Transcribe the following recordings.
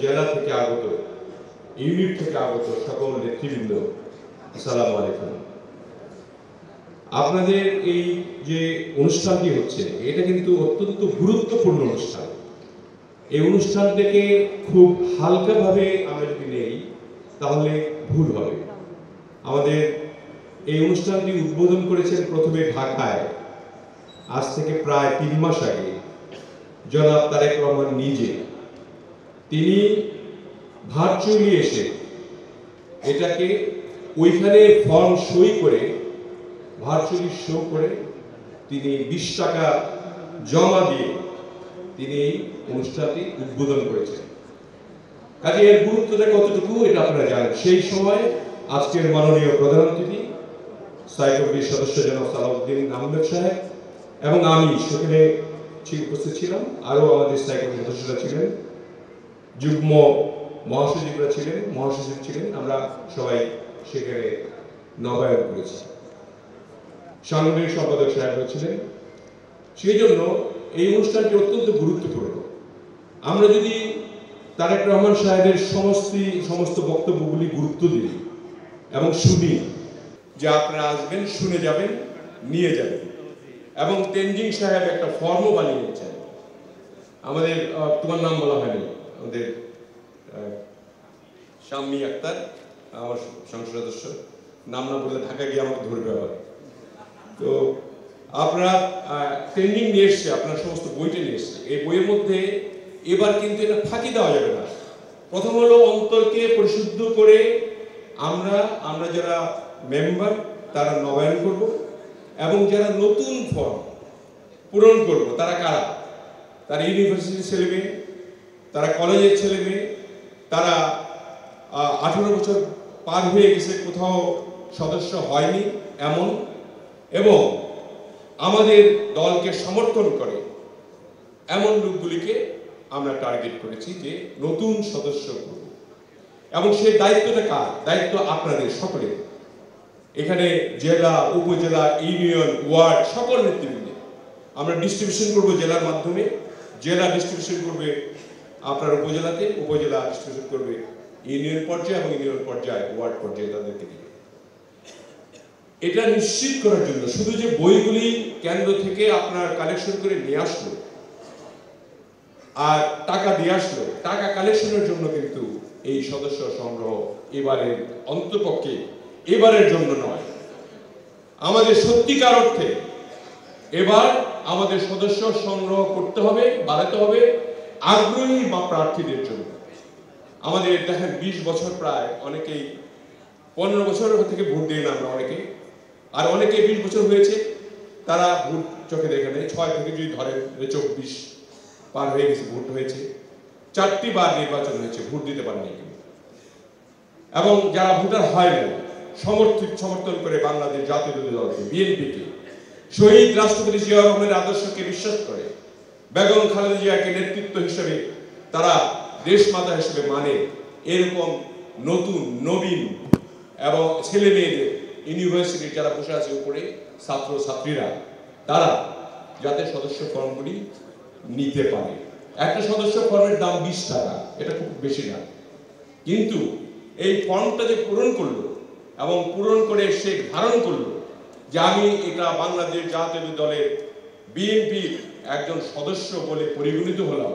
জেলা থেকে আগত, ইউনিট থেকে আগত সকল নেতৃবৃন্দ, আসসালামু আলাইকুম। আপনাদের এই যে অনুষ্ঠানটি হচ্ছে, এটা কিন্তু অত্যন্ত গুরুত্বপূর্ণ অনুষ্ঠান। এই অনুষ্ঠানটাকে খুব হালকাভাবে আমরা যদি নেই তাহলে ভুল হবে। আমাদের এই অনুষ্ঠানটি উদ্বোধন করেছেন প্রথমে ঢাকায় আজ থেকে প্রায় 3 মাস আগে জনাব তারেক রহমান নিজে। তিনি ভার্চুয়ালি এসে এটাকে ওইখানে ফর্ম সই করে ভার্চুয়ালি শো করে তিনি 20 টাকা জমা দিয়ে তিনি এই অনুষ্ঠানটি উদ্বোধন করেছেন। কাজে এর গুরুত্বটা কতটুকু এটা আপনারা জানেন। সেই সময় আজকের মাননীয় প্রধান অতিথি সাইকোবির সদস্য জনাব সালাউদ্দিন আহমেদ সাহেব এবং আমি সেখানে উপস্থিত ছিলাম, আরও আমাদের সাইকোবির সদস্যরা ছিলেন, যুগ্ম মহাসচিবরা ছিলেন, মহাসচিব ছিলেন, আমরা সবাই সেখানে নবায়ন করেছি, সাংগঠনিক সম্পাদক সাহেবরা ছিলেন। সেই জন্য এই অনুষ্ঠানটি অত্যন্ত গুরুত্বপূর্ণ। আমরা যদি তারেক রহমান সাহেবের সমস্ত বক্তব্যগুলি গুরুত্ব দিই এবং শুনি, যে আপনারা আসবেন, শুনে যাবেন, নিয়ে যাবেন। এবং তেনজিং সাহেব একটা ফর্মও বানিয়েছেন। আমাদের তোমার নাম বলা হয়নি, আমাদের শাম্মী আক্তার, আমার সংসদ সদস্য, নাম না বললে ঢাকা গিয়ে আমাকে ধরবে আবার। তো আপনারা ট্রেনিং নিয়ে এসছে, আপনার সমস্ত বইটা নিয়ে এসছে। এই বইয়ের মধ্যে এবার কিন্তু এটা ফাঁকি দেওয়া যাবে না। প্রথম হলো অন্তরকে পরিশুদ্ধ করে আমরা যারা মেম্বার তারা নবায়ন করব, এবং যারা নতুন ফর্ম পূরণ করব তারা কারা? তারা ইউনিভার্সিটির ছেলে মেয়ে, তারা কলেজের ছেলে মেয়ে, তারা 18 বছর পার হয়ে গেছে, কোথাও সদস্য হয়নি এমন, এবং আমাদের দলকে সমর্থন করে এমন লোকগুলিকে আমরা টার্গেট করেছি যে নতুন সদস্য করব। এবং সেই দায়িত্বটা কার? দায়িত্ব আপনাদের সকলের। এখানে জেলা, উপজেলা, ইউনিয়ন, ওয়ার্ড সকল নেতৃবৃন্দে আমরা ডিস্ট্রিবিউশন করব জেলার মাধ্যমে, জেলা ডিস্ট্রিবিউশন করবে আপনার উপজেলাতে, উপজেলা ডিস্ট্রিবিউশন করবে ইউনিয়ন পর্যায়ে, এবং ইউনিয়ন পর্যায়ে ওয়ার্ড পর্যায়ে তাদেরকে দিবে। এটা নিশ্চিত করার জন্য শুধু যে বইগুলি কেন্দ্র থেকে আপনার কালেকশন করে নিয়ে আসলো আর টাকা দিয়ে আসলো, টাকা কালেকশনের জন্য কিন্তু এই সদস্য সংগ্রহ এবারের অন্তপক্ষে এবারের জন্য নয়। আমাদের সত্যিকার অর্থে এবার আমাদের সদস্য সংগ্রহ করতে হবে, বাড়াতে হবে আগ্রহী বা প্রার্থীদের জন্য। আমাদের দেখেন 20 বছর প্রায়, অনেকেই 15 বছর থেকে ভোট দিয়ে না আমরা অনেকে, আর অনেকে 20 বছর হয়েছে তারা ভোট চোখে দেখে নেই। 6 থেকে যদি ধরেন 24 পার হয়ে গেছে, ভোট হয়েছে, 4টি বার নির্বাচন হয়েছে, ভোট দিতে পারেনি কেউ। এবং যারা ভোটার হয় না, সমর্থন করে বাংলাদেশ জাতীয় দলকে, বিএনপিকে, শহীদ রাষ্ট্রপতি জিয়াউর রহমানের আদর্শকে বিশ্বাস করে, বেগম খালেদা জিয়াকে নেতৃত্ব হিসেবে তারা দেশমাতা হিসেবে মানে, এরকম নতুন নবীন এবং ছেলে মেয়েদের ইউনিভার্সিটির যারা বসে আছে উপরে ছাত্র ছাত্রীরা, তারা যাতে সদস্য ফর্মগুলি নিতে পারে। একটা সদস্য ফর্মের দাম 20 টাকা, এটা খুব বেশি না, কিন্তু এই ফর্মটা যে পূরণ করলো এবং পূরণ করে সে ধারণ করলো যে আমি এটা বাংলাদেশ জাতীয় দলের বিএনপির একজন সদস্য বলে পরিগণিত হলাম,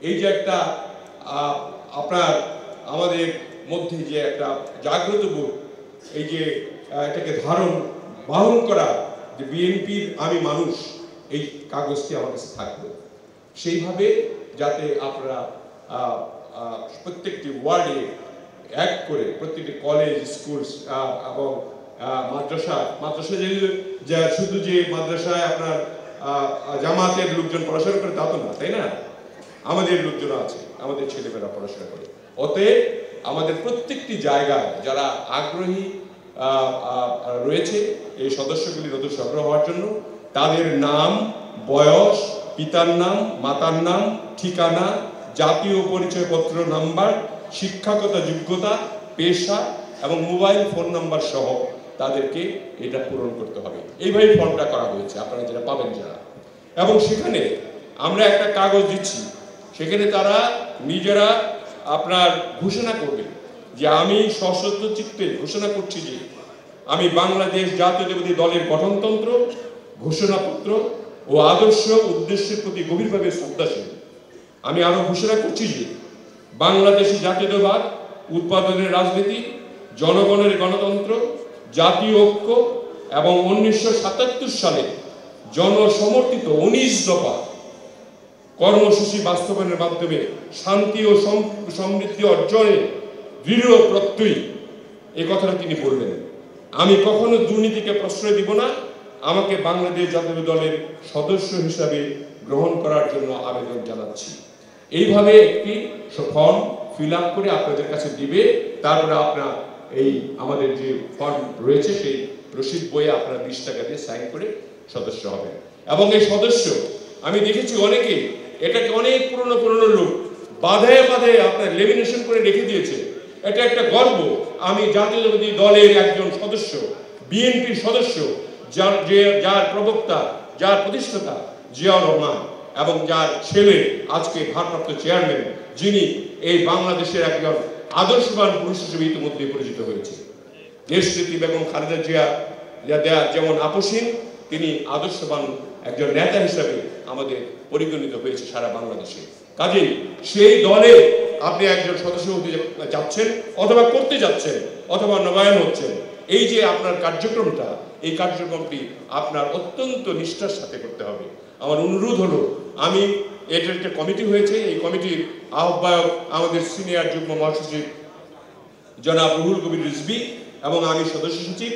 এই যে একটা আপনার আমাদের মধ্যে যে একটা জাগ্রত বোধ, এই যে এটাকে বহন করা যে বিএনপির আমি মানুষ, এই কাগজটি আমার কাছে থাকবে। সেইভাবে যাতে আপনারা প্রত্যেকটি ওয়ার্ডে এক করে, প্রত্যেকটি কলেজ, স্কুল এবং মাদ্রাসা যে শুধু যে মাদ্রাসায় আপনার জামাতের লোকজন পড়াশোনা করে তা তো না, তাই না? আমাদের লোকজন আছে, আমাদের ছেলেমেয়েরা পড়াশোনা করে। অতএব আমাদের প্রত্যেকটি জায়গায় যারা আগ্রহী রয়েছে এই সদস্যগুলি নতুন সংগ্রহ হওয়ার জন্য, তাদের নাম, বয়স, পিতার নাম, মাতার নাম, ঠিকানা, জাতীয় পরিচয়পত্র নাম্বার, শিক্ষাগত যোগ্যতা, পেশা এবং মোবাইল ফোন নাম্বার সহ তাদেরকে এটা পূরণ করতে হবে। এইভাবে ফর্মটা করা হয়েছে, আপনারা যেটা পাবেন যারা। এবং সেখানে আমরা একটা কাগজ দিচ্ছি, সেখানে তারা নিজেরা আপনার ঘোষণা করবেন যে আমি সশস্ত্র চিত্তে ঘোষণা করছি যে আমি বাংলাদেশ জাতীয়তাবাদী দলের গঠনতন্ত্র, ঘোষণাপত্র ও আদর্শ উদ্দেশ্যের প্রতি গভীরভাবে শ্রদ্ধাশীল। আমি আরো ঘোষণা করছি যে বাংলাদেশী জাতীয়তাবাদ, উৎপাদনের রাজনীতি, জনগণের গণতন্ত্র, জাতীয় ঐক্য এবং 1977 সালে জনসমর্থিত 19 দফা কর্মসূচি বাস্তবায়নের মাধ্যমে শান্তি ও সমৃদ্ধি অর্জনে দৃঢ় প্রত্যয়ী, এই কথাটা তিনি বললেন। আমি কখনো দুর্নীতিকে প্রশ্রয় দিব না। আমাকে বাংলাদেশ জাতীয় দলের সদস্য হিসাবে গ্রহণ করার জন্য আবেদন জানাচ্ছি। এইভাবে একটি ফর্ম ফিল আপ করে আপনাদের কাছে দিবে। তারপরে আপনার এই আমাদের যে ফর্ম রয়েছে সেই রসিদ বইয়ে আপনারা 20 টাকা দিয়ে সাইন করে সদস্য হবেন। এবং এই সদস্য আমি দেখেছি অনেকেই এটাকে অনেক পুরনো লোক বাধায় বাধায় আপনার লেমিনেশন করে রেখে দিয়েছে। এটা একটা গর্ব। আমি জাতীয়তাবাদী দলের একজন সদস্য, বিএনপির সদস্য, যার প্রবক্তা, যার প্রতিষ্ঠাতা জিয়াউর রহমান এবং যার ছেলে আজকে ভারপ্রাপ্ত চেয়ারম্যান, যিনি এই বাংলাদেশের একজন আদর্শবান পুরুষ হিসেবে ইতিমধ্যে পরিচিত হয়েছে। দেশনেত্রী বেগম খালেদা জিয়া যেমন আপসীন, তিনি আদর্শবান একজন নেতা হিসেবে আমাদের পরিগণিত হয়েছে সারা বাংলাদেশে। কাজেই সেই দলে আপনি একজন সদস্য হতে যাচ্ছেন অথবা করতে যাচ্ছেন অথবা নবায়ন হচ্ছেন, এই যে আপনার কার্যক্রমটা, এই কার্যক্রমটি আপনার অত্যন্ত নিষ্ঠার সাথে করতে হবে। আমার অনুরোধ হলো, আমি এটার একটা কমিটি হয়েছে, এই কমিটির আহ্বায়ক আমাদের সিনিয়র যুগ্ম মহাসচিব জনাব রুহুল কবির রিজভী এবং আমি সদস্য সচিব,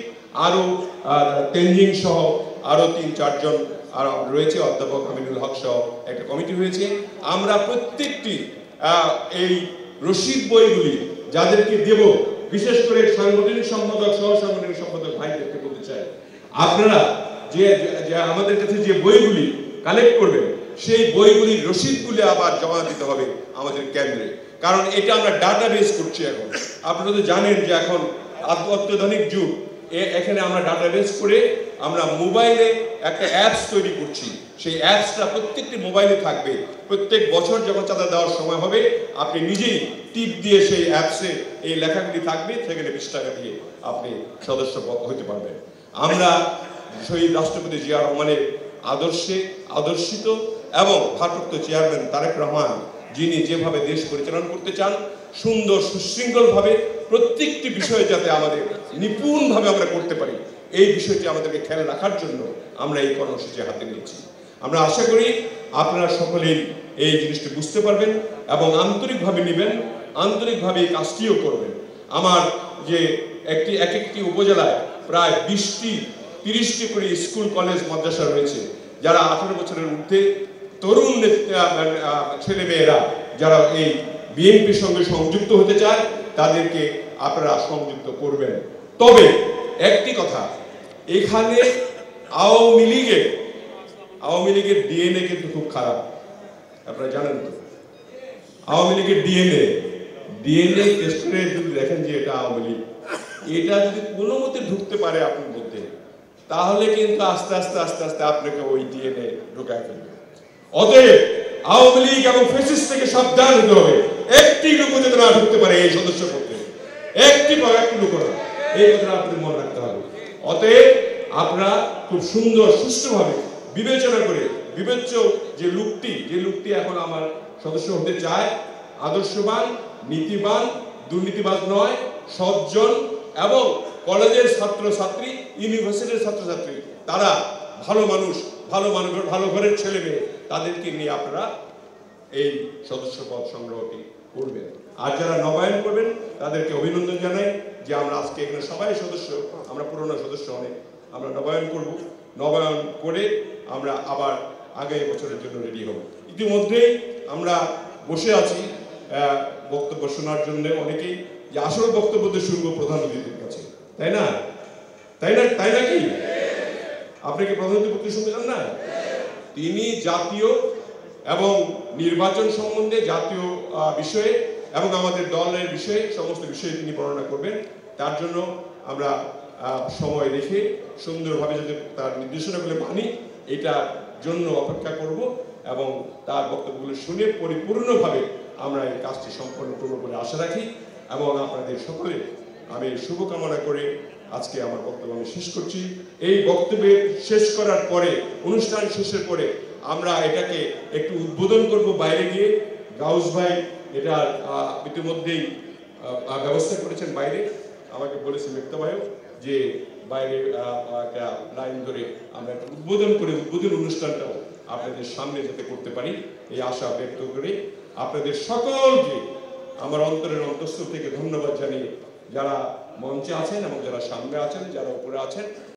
আরো তেনজিং সহ আরো 3-4 জন আর রয়েছে, অধ্যাপক আমিনুল হক সহ একটা কমিটি হয়েছে। আমরা প্রত্যেকটি এই রসিদ বইগুলি যাদেরকে দেব, বিশেষ করে সাংগঠনিক সম্পাদক, সহ সাংগঠনিক সম্পাদক ভাইদেরকে বলতে চাই, আপনারা যে আমাদের কাছে যে বইগুলি কালেক্ট করবেন, সেই বইগুলির রসিদগুলি আবার জমা দিতে হবে আমাদের কেন্দ্রে। কারণ এটা আমরা ডাটাবেস করছি এখন। আপনারা তো জানেন যে এখন অত্যাধুনিক যুগ, এখানে আমরা ডাটাবেস করে আমরা মোবাইলে একটা অ্যাপস তৈরি করছি। সেই অ্যাপসটা প্রত্যেকটি মোবাইলে থাকবে। প্রত্যেক বছর যখন চাঁদা দেওয়ার সময় হবে, আপনি নিজেই টিপ দিয়ে সেই অ্যাপসে এই লেখাগুলি থাকবে, সেখানে 20 টাকা দিয়ে আপনি সদস্য হতে পারবেন। আমরা শহীদ রাষ্ট্রপতি জিয়া রহমানের আদর্শিত এবং ভারপ্রাপ্ত চেয়ারম্যান তারেক রহমান, যিনি যেভাবে দেশ পরিচালনা করতে চান, সুন্দর সুশৃঙ্খলভাবে প্রত্যেকটি বিষয়ে যাতে আমাদের নিপুণভাবে আমরা করতে পারি, এই বিষয়টি আমাদেরকে খেয়াল রাখার জন্য আমরা এই কর্মসূচি হাতে নিয়েছি। আমরা আশা করি আপনারা সকলেই এই জিনিসটি বুঝতে পারবেন এবং আন্তরিকভাবে নেবেন, আন্তরিকভাবে এই কাজটিও করবেন। আমার যে একটি উপজেলায় প্রায় 20-30টি করে স্কুল, কলেজ, মাদ্রাসা রয়েছে, যারা 18 বছরের ঊর্ধ্বে তরুণ ছেলে মেয়েরা যারা এই বিএনপির সঙ্গে সংযুক্ত হতে চায়, তাদেরকে আপনারা সংযুক্ত করবেন। তবে একটি কথা, এখানে আওয়ামী লীগের ডিএনএ কিন্তু খুব খারাপ, আপনারা জানেন তো। আওয়ামী লীগের ডিএনএ টেস্ট করে যদি দেখেন যে এটা আওয়ামী লীগ, এটা যদি কোনো মতে ঢুকতে পারে আপনার মধ্যে, তাহলে কিন্তু আস্তে আস্তে আপনাকে ওই ডিএনএ ঢোকায় ফেলবে। অতএব আওয়ামী লীগ এবং ফ্যাসিস্ট থেকে সাবধান হতে হবে। একটি লোক যাতে না ঢুকতে পারে এই সদস্য পক্ষে, একটি লোক না, এই কথাটা আপনাদের মনে রাখতে হবে। অতএব আপনারা খুব সুন্দর সুষ্ঠুভাবে বিবেচনা করে, বিবেচ্য যে লোকটি এখন আমার সদস্য হতে চায়, আদর্শবান, নীতিবান, দুর্নীতিবাজ নয়, সজ্জন এবং কলেজের ছাত্রছাত্রী, ইউনিভার্সিটির ছাত্রছাত্রী, তারা ভালো মানুষ, ভালো ঘরের ছেলে মেয়ে, তাদেরকে নিয়ে আপনারা এই সদস্য পদ সংগ্রহটি করবেন। আর যারা নবায়ন করবেন তাদেরকে অভিনন্দন জানাই যে আমরা আজকে এখানে সবাই সদস্য, আমরা পুরনো সদস্য অনেক, আমরা নবায়ন করব। নবায়ন করে আমরা আবার আগামী বছরের জন্য রেডি হব। ইতিমধ্যেই আমরা বসে আছি বক্তব্য শোনার জন্য অনেকেই, যে আসল বক্তব্য তো শুনবো প্রধান অতিথির কাছে, তাই নাকি? আপনি কি প্রধান অতিথি শুনতে চান না? তিনি জাতীয় এবং নির্বাচন সম্বন্ধে, জাতীয় বিষয়ে এবং আমাদের দলের বিষয়ে, সমস্ত বিষয়ে তিনি বর্ণনা করবেন। তার জন্য আমরা সময় রেখে সুন্দরভাবে যদি তার নির্দেশনাগুলো মানি, এটার জন্য অপেক্ষা করব এবং তার বক্তব্যগুলো শুনে পরিপূর্ণভাবে আমরা এই কাজটি সম্পন্ন করব বলে আশা রাখি এবং আপনাদের সকলে আমি শুভকামনা করে আজকে আমার বক্তব্য আমি শেষ করছি। এই বক্তব্যের শেষ করার পরে, অনুষ্ঠান শেষের পরে আমরা এটাকে একটু উদ্বোধন করব বাইরে গিয়ে। গাউস ভাই এটা ইতিমধ্যেই ব্যবস্থা করেছেন বাইরে, আমাকে বলেছে মিফতা ভাইও যে বাইরে একটা লাইন ধরে আমরা একটা উদ্বোধন করে উদ্বোধন অনুষ্ঠানটাও আপনাদের সামনে যাতে করতে পারি এই আশা ব্যক্ত করে আপনাদের সকলকে আমার অন্তরের অন্তঃস্থল থেকে ধন্যবাদ জানিয়ে যারা মঞ্চে আছেন এবং যারা সামনে আছেন, যারা উপরে আছেন,